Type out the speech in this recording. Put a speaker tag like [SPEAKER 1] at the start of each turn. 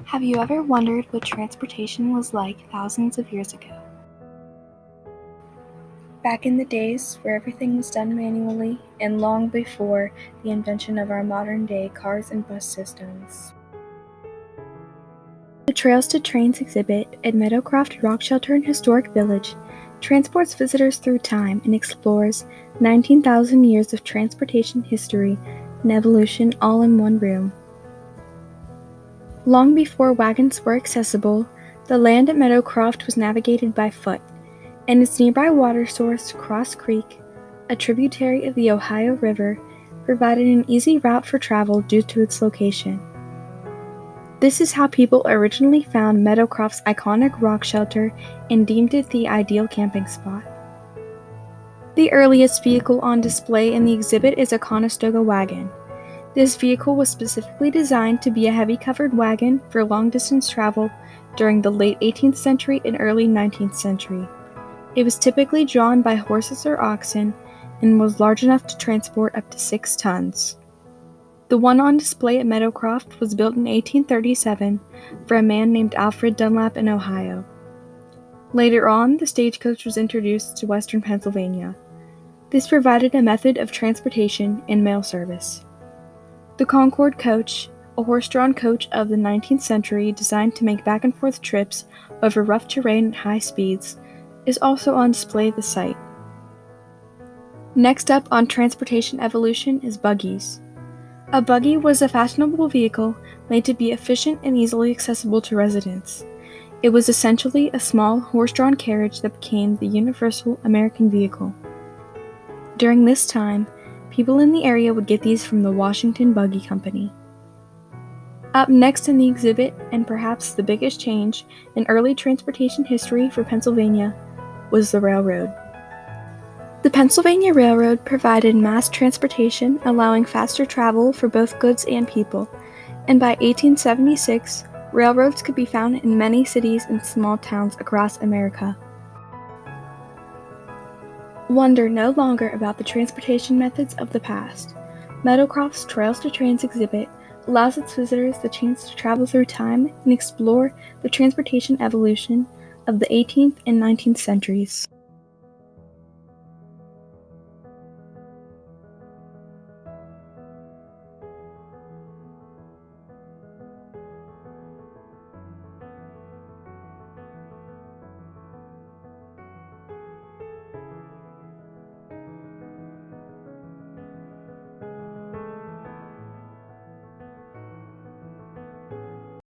[SPEAKER 1] Have you ever wondered what transportation was like thousands of years ago? Back in the days where everything was done manually and long before the invention of our modern-day cars and bus systems. The Trails to Trains exhibit at Meadowcroft Rockshelter and Historic Village transports visitors through time and explores 19,000 years of transportation history and evolution all in one room. Long before wagons were accessible, the land at Meadowcroft was navigated by foot, and its nearby water source, Cross Creek, a tributary of the Ohio River, provided an easy route for travel due to its location. This is how people originally found Meadowcroft's iconic rock shelter and deemed it the ideal camping spot. The earliest vehicle on display in the exhibit is a Conestoga wagon. This vehicle was specifically designed to be a heavy-covered wagon for long-distance travel during the late 18th century and early 19th century. It was typically drawn by horses or oxen and was large enough to transport up to 6 tons. The one on display at Meadowcroft was built in 1837 for a man named Alfred Dunlap in Ohio. Later on, the stagecoach was introduced to western Pennsylvania. This provided a method of transportation and mail service. The Concord coach, a horse-drawn coach of the 19th century designed to make back-and-forth trips over rough terrain at high speeds, is also on display at the site. Next up on transportation evolution is buggies. A buggy was a fashionable vehicle made to be efficient and easily accessible to residents. It was essentially a small horse-drawn carriage that became the universal American vehicle. During this time, people in the area would get these from the Washington Buggy Company. Up next in the exhibit, and perhaps the biggest change in early transportation history for Pennsylvania, was the railroad. The Pennsylvania Railroad provided mass transportation, allowing faster travel for both goods and people, and by 1876, railroads could be found in many cities and small towns across America. Wonder no longer about the transportation methods of the past. Meadowcroft's Trails to Trains exhibit allows its visitors the chance to travel through time and explore the transportation evolution of the 18th and 19th centuries.